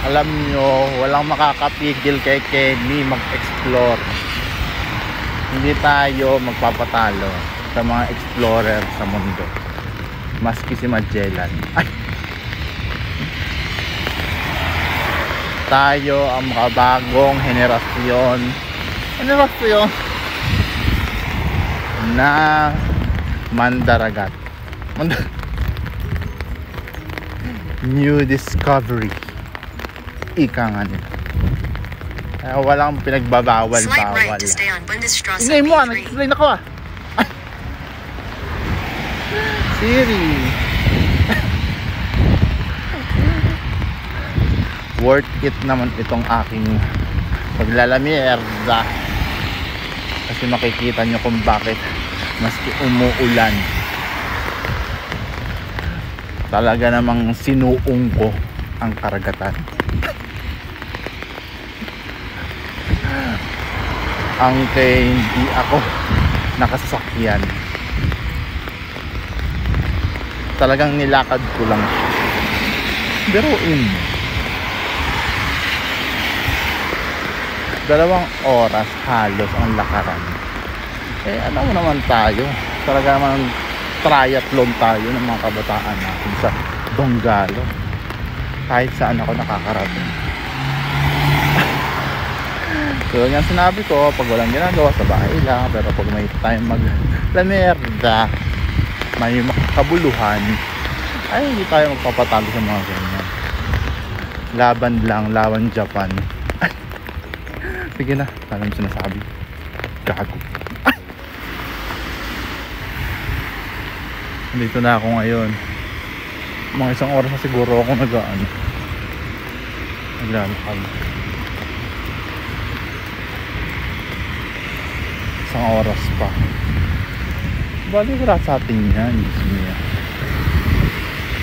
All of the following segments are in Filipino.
Alam nyo, walang makakapigil kay Kenny mag-explore. Hindi tayo magpapatalo sa mga explorer sa mundo, maski si Magellan. Ay! Tayo ang makabagong henerasyon na mandaragat. New discovery, ika nga nila. Walang pinagbabawal-bawal. Ingay mo, nag-explain ako ah. Siri. Worth it naman itong aking paglalamierda. Kasi makikita nyo kung bakit maski umuulan, talaga namang sinuong ko ang karagatan. Ang hindi ako nakasakyan, talagang nilakad ko lang. Biruin mo, 2 oras halos ang lakaran. Alam mo naman tayo, talaga naman triathlon tayo ng mga kabataan natin sa Donggalo. Kahit saan ako nakakarating. So yan sinabi ko, pag walang ginagawa sa bahay lang, pero pag may time maglamerda, may makabuluhan, ay hindi tayo magpapatalo sa mga ganyan. Laban lang, lawan Japan. Ay, sige na, tanong sinasabi. Gago. Ay! Dito na ako ngayon. Mga 1 oras na siguro ako naglalakad. 1 oras pa. Bali wala sa atin yan.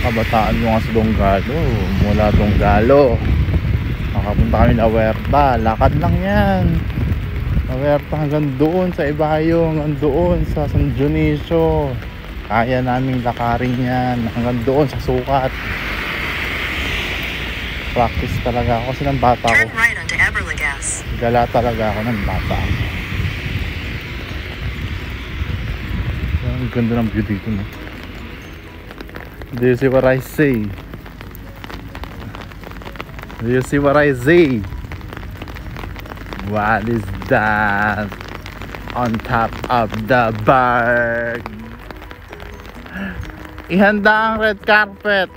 Kabataan mo nga sa Donggalo. Mula Donggalo makapunta kami na Huerta. Lakad lang yan. Huerta hanggang doon sa Ibayo, hanggang doon sa San Dionisio. Kaya naming lakarin yan hanggang doon sa Sukat. Practice talaga ako kasi ng bata ko. Gala talaga ako ng bata ako. Ang ganda ng view dito, no? Do you see what I say? Do you see what I say? What is that? On top of the berg. Ihanda ang red carpet.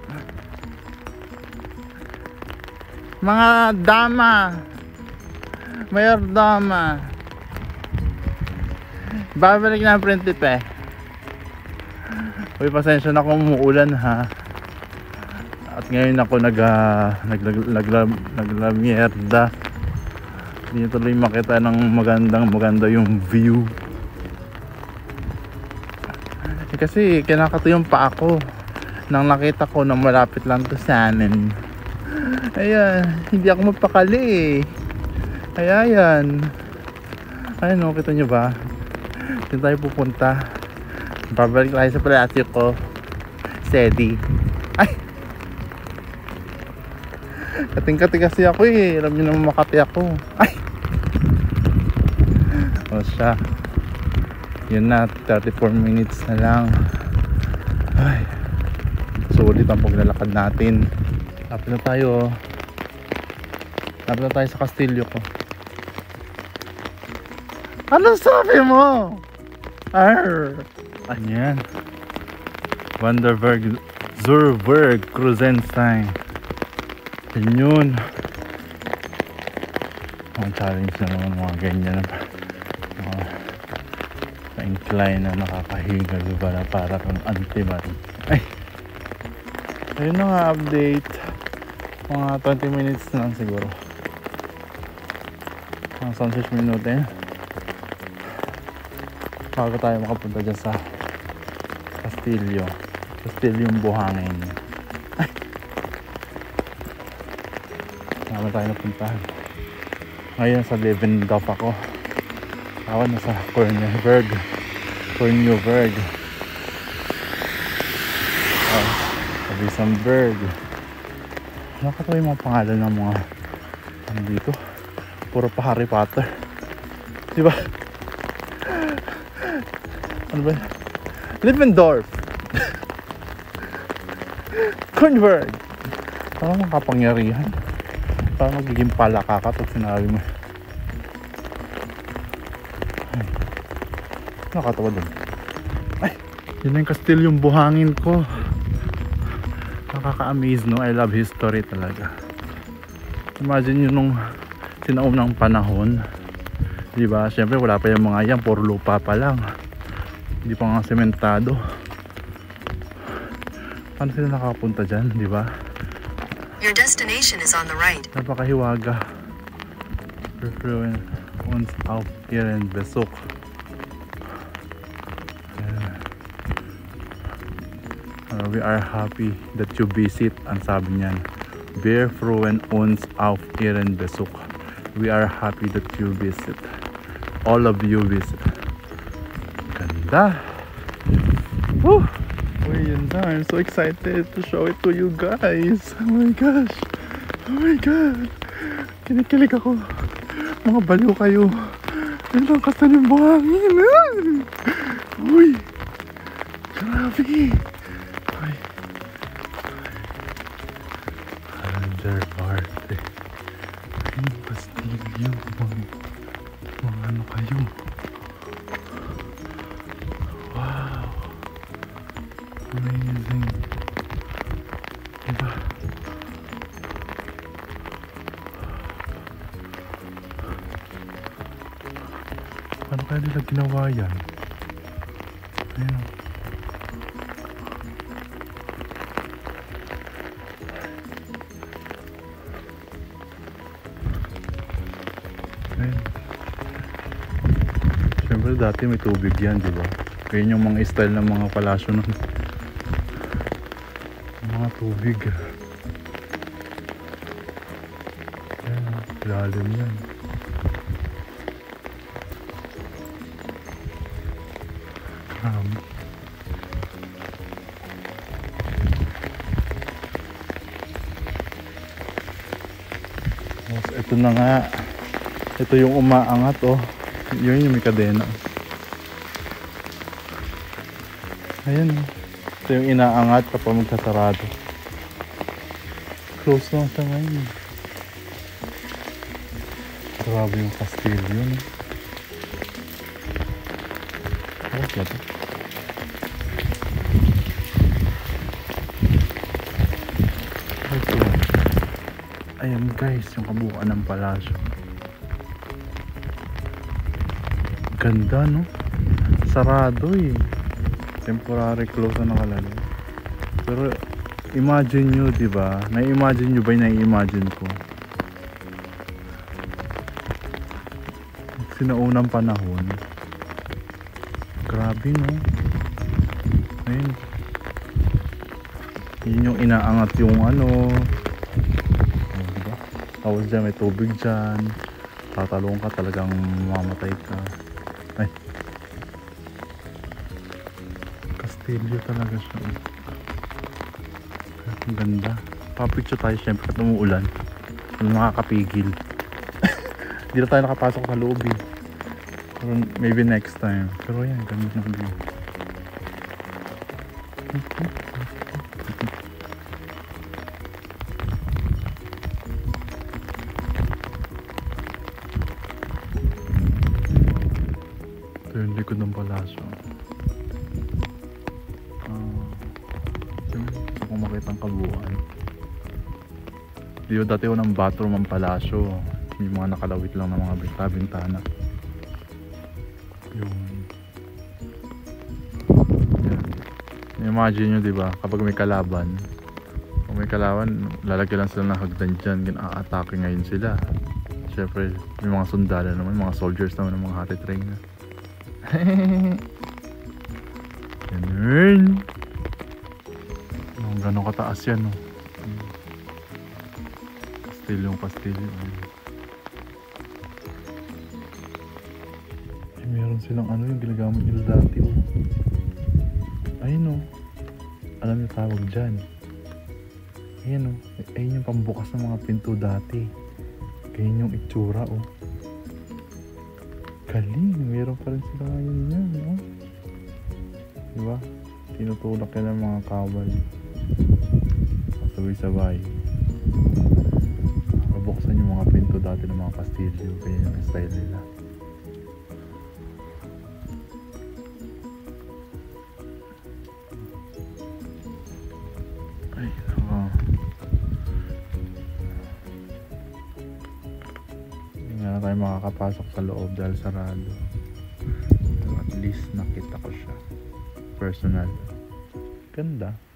Mga dama, mayor dama, babalik na ang prinsipe. Uy, pasensya na kung umuulan ha. At ngayon ako naglamierda. Hindi tuloy makita ng maganda yung view. Kasi kinakatuyong pa ako nang nakita ko na malapit lang to sa amin. Ayan, hindi ako magpakali eh. Ayan. Ayan o, kita nyo ba? Dito tayo pupunta. Babalik tayo sa palasyo ko. Steady. Ay! Kating-kating kasi ako eh. Alam nyo naman Makati ako. Ay! O siya. Yun na, 34 minutes na lang. Ay! Sulit ang paglalakad natin. Lapit na tayo. Lapit na tayo sa Kastilyo ko. Ano sabi mo? Arr! Ayan. Wanderberg Zurberg Kruzenstein. Yun. Ang challenge na naman mga ganyan. Pa-incline na nakakahiga. Diba na para kang antiman. Ay! Ayun na nga update. Mga 20 minutes na lang siguro. Mga 16 minutes eh. Bago tayo makapunta dyan sa Kastilyo. Kastilyong Buhangin. Ay! Saan tayo napuntahan? Ngayon sa Levendorf ako. Ako na sa Korneuburg. Sa Visenberg. Nakakatawa yung mga pangalan ng mga ano dito. Puro pa Harry Potter. Diba? Ano ba? Livendorf. Convert. Parang makapangyarihan. Parang magiging palaka ka pag sinabi mo. Ay. Nakakatawa dun. Ay! Yun na yung kastilyong buhangin ko. Nakaka-amaze, no? I love history talaga. Imagine yun nung sinaunang panahon. Diba? Siyempre wala pa yung mga yan. Puro lupa pa lang. Hindi pa nga sementado. Paano sila nakapunta dyan? Diba? Your destination is on the right. Napakahiwaga. Verfluwen uns auf ihren Besuch. We are happy that you visit. Ang sabi niyan, wir freuen uns auf ihren Besuch. We are happy that you visit. All of you visit. Ganda. Woo! Uy, yun na. I'm so excited to show it to you guys. Oh my gosh. Oh my god. Kinikilig ako. Mga baliw kayo. Yan ang kastaning buhangin. Uy. Grabe. Ay. Alderarte. Ay, pastilyo. Mga ano kayo. Wow. Amazing. Diba? Paano kaya nila ginawa yan? Ayun. Ayun. Siyempre dati may tubig yan, diba? Ayun yung mga style ng mga palasyo nun. Mga tubig. Ayun, lalim yan. Ito na nga. Ito yung umaangat, oh. Yun yung may kadena. Ayan, oh. Ito yung inaangat kapag magsasarado. Close lang siya ngayon. Grabe yung kastilyo, no? Bakit ba ito? Ayan guys, yung kabuuan ng palasyo. Ganda, no? Sarado eh. Temporary close na nakalagay. Pero imagine nyo, diba? Nai-imagine nyo ba yung nai-imagine ko? Sinaunang panahon. Grabe, no? Ayun. Yun yung inaangat yung ano. Tapos dyan may tubig dyan. Tatalong ka, talagang mamatay ka. Ay. Kastilyo talaga siya. Ang ganda. Papicture tayo syempre at umuulan. Hindi makakapigil. Hindi na tayo nakapasok sa loob eh. Pero maybe next time. Pero yan, ganda ng view. Ito yung likod ng palasyo. Gusto kong makita ang kabuuan. Dito dati ko ng bathroom ang palasyo. Yung mga nakalawit lang ng mga bintana. Yun. Imagine nyo, diba, kapag may kalaban, kung may kalaban, lalagyan lang sila ng hagdan dyan, gina-atake ngayon sila. Siyempre, may mga sundalo naman, mga soldiers naman ng mga hati train na. Ganun. Gano'ng kataas yan, no? Kastilyo. Meron silang ano yung ginagamit nila dati, oh. Ayun, oh. Alam niyo tawag dyan. Ayan oh. Ayun yung pambukas ng mga pinto dati. Ganyan yung itsura oh. Galing. Meron pa rin sila ngayon yan oh. Diba? Tinutulak yan ng mga kawal. Sabay-sabay. Mabuksan yung mga pinto dati ng mga kastilyo. Ganyan yung style nila. Ay, naka. Hindi nga na tayo makakapasok sa loob dahil sarado. Pero at least nakita ko siya. Personal. Ganda.